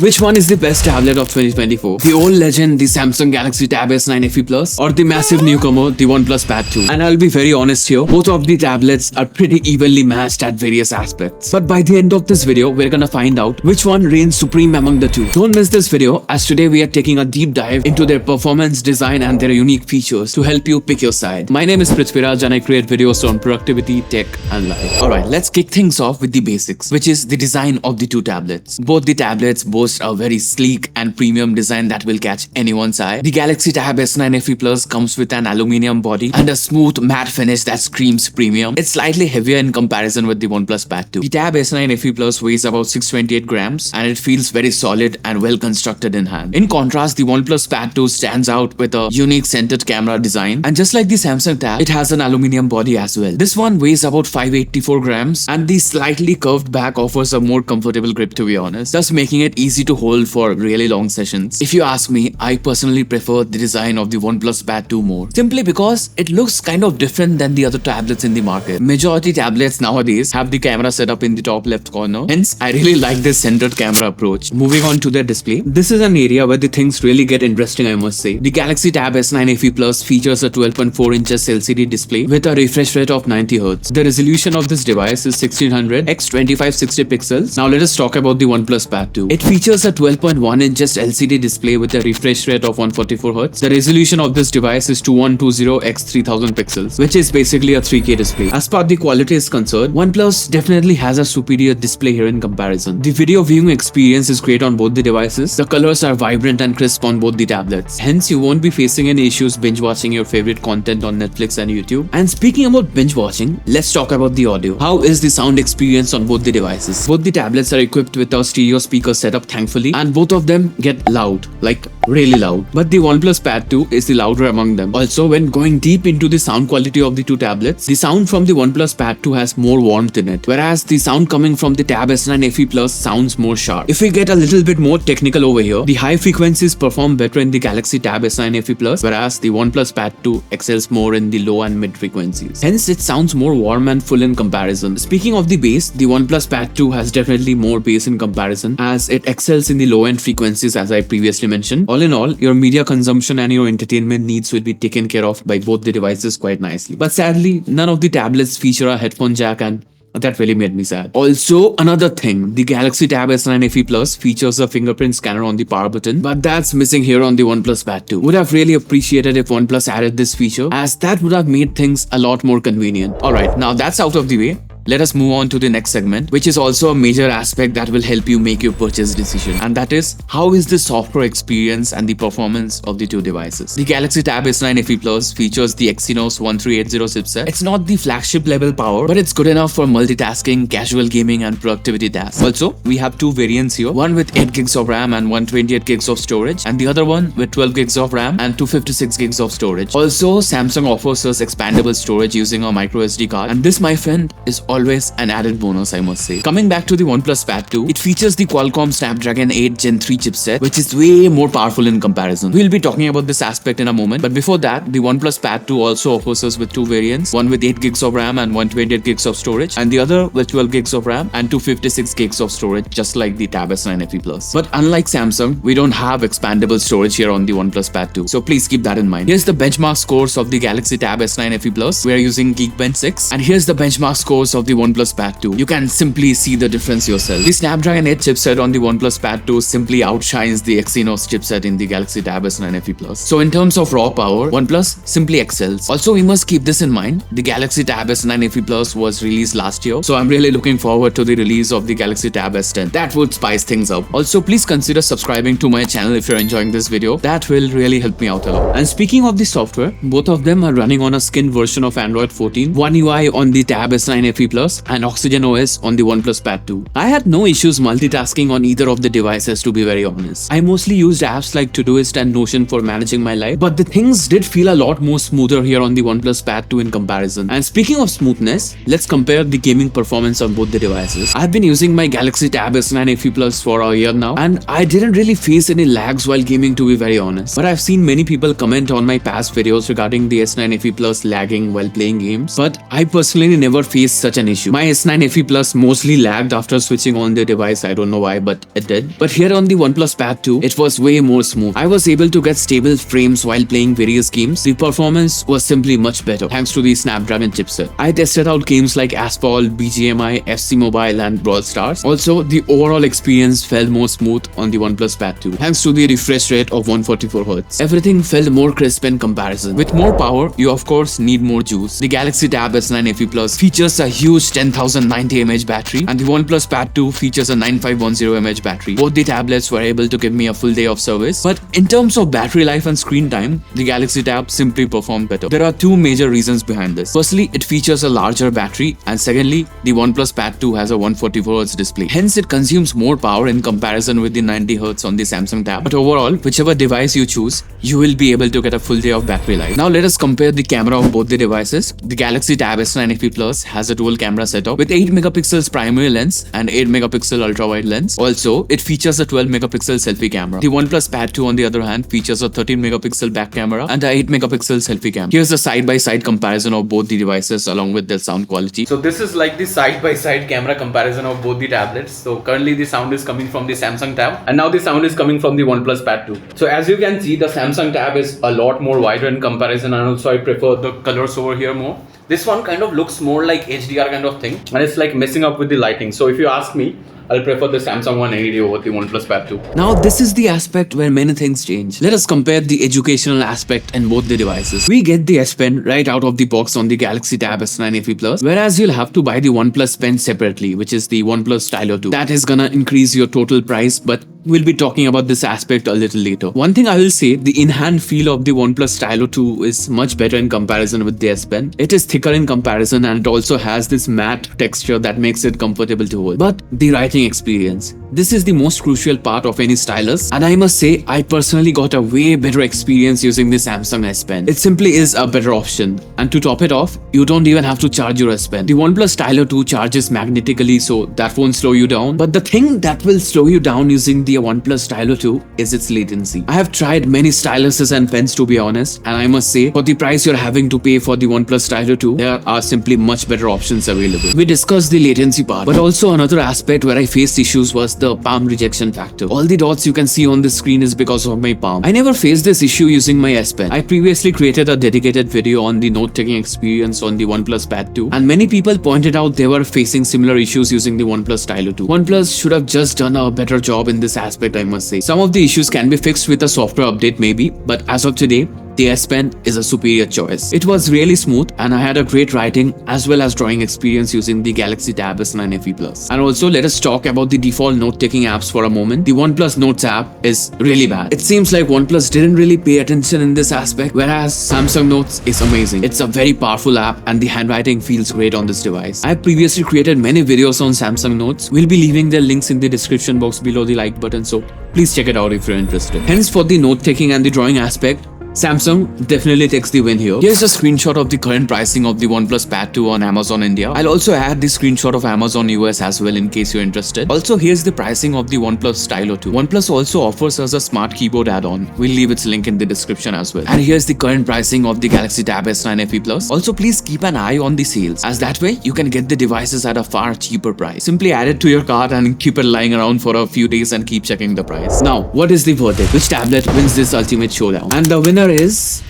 Which one is the best tablet of 2024? The old legend, the Samsung Galaxy Tab S9 FE Plus, or the massive newcomer, the OnePlus Pad 2? And I'll be very honest here, both of the tablets are pretty evenly matched at various aspects. But by the end of this video, we're gonna find out which one reigns supreme among the two. Don't miss this video, as today we are taking a deep dive into their performance, design, and their unique features to help you pick your side. My name is Prithviraj and I create videos on productivity, tech, and life. Alright, let's kick things off with the basics, which is the design of the two tablets. Both the tablets boast a very sleek and premium design that will catch anyone's eye. The Galaxy Tab S9 FE Plus comes with an aluminium body and a smooth matte finish that screams premium. It's slightly heavier in comparison with the OnePlus Pad 2. The Tab S9 FE Plus weighs about 628 grams and it feels very solid and well constructed in hand. In contrast, the OnePlus Pad 2 stands out with a unique centered camera design, and just like the Samsung Tab, it has an aluminium body as well. This one weighs about 584 grams and the slightly curved back offers a more comfortable grip, to be honest, thus making it easy to hold for really long sessions. If you ask me, I personally prefer the design of the OnePlus Pad 2 more, simply because it looks kind of different than the other tablets in the market. Majority tablets nowadays have the camera set up in the top left corner, hence I really like this centered camera approach. Moving on to their display, this is an area where the things really get interesting, I must say. The Galaxy Tab S9 FE Plus features a 12.4 inches LCD display with a refresh rate of 90Hz. The resolution of this device is 1600 x 2560 pixels. Now let us talk about the OnePlus Pad 2. It features a 12.1 inches LCD display with a refresh rate of 144Hz. The resolution of this device is 2120 x 3000 pixels, which is basically a 3K display. As far the quality is concerned, OnePlus definitely has a superior display here in comparison. The video viewing experience is great on both the devices. The colors are vibrant and crisp on both the tablets. Hence, you won't be facing any issues binge watching your favorite content on Netflix and YouTube. And speaking about binge watching, let's talk about the audio. How is the sound experience on both the devices? Both the tablets are equipped with a stereo speaker setup, thankfully, and both of them get loud, like really loud. But the OnePlus Pad 2 is the louder among them. Also, when going deep into the sound quality of the two tablets, the sound from the OnePlus Pad 2 has more warmth in it, whereas the sound coming from the Tab S9 FE Plus sounds more sharp. If we get a little bit more technical over here, the high frequencies perform better in the Galaxy Tab S9 FE Plus, whereas the OnePlus Pad 2 excels more in the low and mid frequencies. Hence, it sounds more warm and full in comparison. Speaking of the bass, the OnePlus Pad 2 has definitely more bass in comparison, as it excels in the low-end frequencies, as I previously mentioned. All in all, your media consumption and your entertainment needs will be taken care of by both the devices quite nicely. But sadly, none of the tablets feature a headphone jack, and that really made me sad. Also, another thing, the Galaxy Tab S9 FE Plus features a fingerprint scanner on the power button, but that's missing here on the OnePlus Pad 2. Would have really appreciated if OnePlus added this feature, as that would have made things a lot more convenient. Alright, now that's out of the way. Let us move on to the next segment, which is also a major aspect that will help you make your purchase decision, and that is, how is the software experience and the performance of the two devices. The Galaxy Tab S9 FE Plus features the Exynos 1380 chipset. It's not the flagship level power, but it's good enough for multitasking, casual gaming, and productivity tasks. Also, we have two variants here, one with 8 gigs of RAM and 128 gigs of storage, and the other one with 12 gigs of RAM and 256 gigs of storage. Also, Samsung offers us expandable storage using a micro SD card, and this, my friend, is always an added bonus, I must say. Coming back to the OnePlus Pad 2, it features the Qualcomm Snapdragon 8 Gen 3 chipset, which is way more powerful in comparison. We'll be talking about this aspect in a moment, but before that, the OnePlus Pad 2 also offers us with two variants, one with 8 gigs of RAM and 128 gigs of storage, and the other with 12 gigs of RAM and 256 gigs of storage, just like the Tab S9 FE Plus. But unlike Samsung, we don't have expandable storage here on the OnePlus Pad 2, so please keep that in mind. Here's the benchmark scores of the Galaxy Tab S9 FE Plus. We are using Geekbench 6, and here's the benchmark scores of the OnePlus Pad 2. You can simply see the difference yourself. The Snapdragon 8 chipset on the OnePlus Pad 2 simply outshines the Exynos chipset in the Galaxy Tab S9 FE Plus. So in terms of raw power, OnePlus simply excels. Also, we must keep this in mind. The Galaxy Tab S9 FE Plus was released last year, so I'm really looking forward to the release of the Galaxy Tab S10. That would spice things up. Also, please consider subscribing to my channel if you're enjoying this video. That will really help me out a lot. And speaking of the software, both of them are running on a skinned version of Android 14, One UI on the Tab S9 FE Plus, and Oxygen OS on the OnePlus Pad 2. I had no issues multitasking on either of the devices, to be very honest. I mostly used apps like Todoist and Notion for managing my life, but the things did feel a lot more smoother here on the OnePlus Pad 2 in comparison. And speaking of smoothness, let's compare the gaming performance on both the devices. I've been using my Galaxy Tab S9 FE Plus for a year now, and I didn't really face any lags while gaming, to be very honest. But I've seen many people comment on my past videos regarding the S9 FE Plus lagging while playing games, but I personally never faced such an issue. My S9 FE Plus mostly lagged after switching on the device. I don't know why, but it did. But here on the OnePlus Pad 2, it was way more smooth. I was able to get stable frames while playing various games. The performance was simply much better thanks to the Snapdragon chipset. I tested out games like Asphalt, BGMI, FC Mobile and Brawl Stars. Also, the overall experience felt more smooth on the OnePlus Pad 2 thanks to the refresh rate of 144Hz. Everything felt more crisp in comparison. With more power, you of course need more juice. The Galaxy Tab S9 FE Plus features a huge 10,090 mAh battery and the OnePlus Pad 2 features a 9510 mAh battery. Both the tablets were able to give me a full day of service, but in terms of battery life and screen time, the Galaxy Tab simply performed better. There are two major reasons behind this. Firstly, it features a larger battery, and secondly, the OnePlus Pad 2 has a 144Hz display. Hence, it consumes more power in comparison with the 90Hz on the Samsung Tab. But overall, whichever device you choose, you will be able to get a full day of battery life. Now let us compare the camera of both the devices. The Galaxy Tab S9 FE Plus has a dual camera setup with 8 megapixels primary lens and 8 megapixel ultra wide lens. Also, it features a 12 megapixel selfie camera. The OnePlus Pad 2 on the other hand features a 13 megapixel back camera and a 8 megapixel selfie camera. Here's a side-by-side comparison of both the devices along with their sound quality. So this is like the side-by-side camera comparison of both the tablets. So currently the sound is coming from the Samsung Tab and now the sound is coming from the OnePlus Pad 2. So as you can see, the Samsung Tab is a lot more wider in comparison, and also I prefer the colors over here more. This one kind of looks more like HDR kind of thing, and it's like messing up with the lighting. So if you ask me, I'll prefer the Samsung one any day over the OnePlus Pad 2. Now this is the aspect where many things change. Let us compare the educational aspect in both the devices. We get the S Pen right out of the box on the Galaxy Tab S9 FE Plus, whereas you'll have to buy the OnePlus Pen separately, which is the OnePlus Stylo 2. That is gonna increase your total price, but we'll be talking about this aspect a little later. One thing I will say, the in-hand feel of the OnePlus Stylo 2 is much better in comparison with the S Pen. It is thicker in comparison and it also has this matte texture that makes it comfortable to hold. But the writing experience, this is the most crucial part of any stylus, and I must say I personally got a way better experience using the Samsung S Pen. It simply is a better option, and to top it off, you don't even have to charge your S Pen. The OnePlus Stylo 2 charges magnetically, so that won't slow you down, but the thing that will slow you down using the OnePlus Stylo 2 is its latency. I have tried many styluses and pens to be honest, and I must say for the price you're having to pay for the OnePlus Stylo 2, there are simply much better options available. We discussed the latency part, but also another aspect where I faced issues was the palm rejection factor. All the dots you can see on the screen is because of my palm. I never faced this issue using my S Pen. I previously created a dedicated video on the note-taking experience on the OnePlus Pad 2, and many people pointed out they were facing similar issues using the OnePlus Stylo 2. OnePlus should have just done a better job in this aspect, I must say. Some of the issues can be fixed with a software update maybe, but as of today, the S Pen is a superior choice. It was really smooth and I had a great writing as well as drawing experience using the Galaxy Tab S9 FE Plus. And also let us talk about the default note-taking apps for a moment. The OnePlus Notes app is really bad. It seems like OnePlus didn't really pay attention in this aspect, whereas Samsung Notes is amazing. It's a very powerful app and the handwriting feels great on this device. I have previously created many videos on Samsung Notes. We'll be leaving their links in the description box below the like button, so please check it out if you're interested. Hence, for the note-taking and the drawing aspect, Samsung definitely takes the win here. Here's a screenshot of the current pricing of the OnePlus Pad 2 on Amazon India. I'll also add the screenshot of Amazon US as well in case you're interested. Also, here's the pricing of the OnePlus Stylo 2. OnePlus also offers us a smart keyboard add-on. We'll leave its link in the description as well. And here's the current pricing of the Galaxy Tab S9 FE Plus. Also, please keep an eye on the sales, as that way you can get the devices at a far cheaper price. Simply add it to your cart and keep it lying around for a few days and keep checking the price. Now, what is the verdict? Which tablet wins this ultimate showdown? And the winner is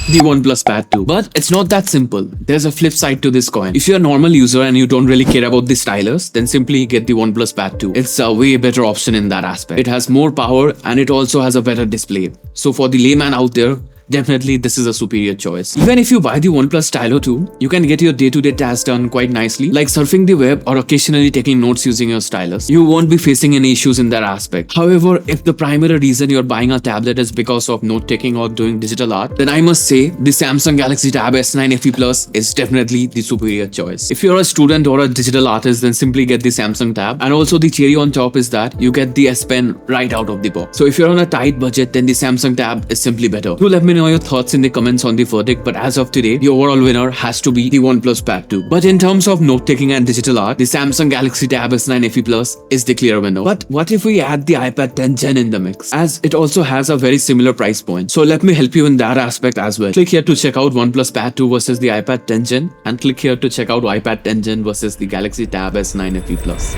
the OnePlus Pad 2. But it's not that simple. There's a flip side to this coin. If you're a normal user and you don't really care about the stylus, then simply get the OnePlus Pad 2. It's a way better option in that aspect. It has more power and it also has a better display. So for the layman out there, definitely this is a superior choice. Even if you buy the OnePlus Stylo 2, you can get your day-to-day tasks done quite nicely, like surfing the web or occasionally taking notes using your stylus. You won't be facing any issues in that aspect. However, if the primary reason you're buying a tablet is because of note-taking or doing digital art, then I must say the Samsung Galaxy Tab S9 FE Plus is definitely the superior choice. If you're a student or a digital artist, then simply get the Samsung Tab. And also the cherry on top is that you get the S Pen right out of the box. So if you're on a tight budget, then the Samsung Tab is simply better. Do let me know know your thoughts in the comments on the verdict, but as of today, the overall winner has to be the OnePlus Pad 2. But in terms of note-taking and digital art, the Samsung Galaxy Tab S9 FE Plus is the clear winner. But what if we add the iPad 10 Gen in the mix, as it also has a very similar price point? So let me help you in that aspect as well. Click here to check out OnePlus Pad 2 versus the iPad 10 Gen, and click here to check out iPad 10 Gen versus the Galaxy Tab S9 FE Plus.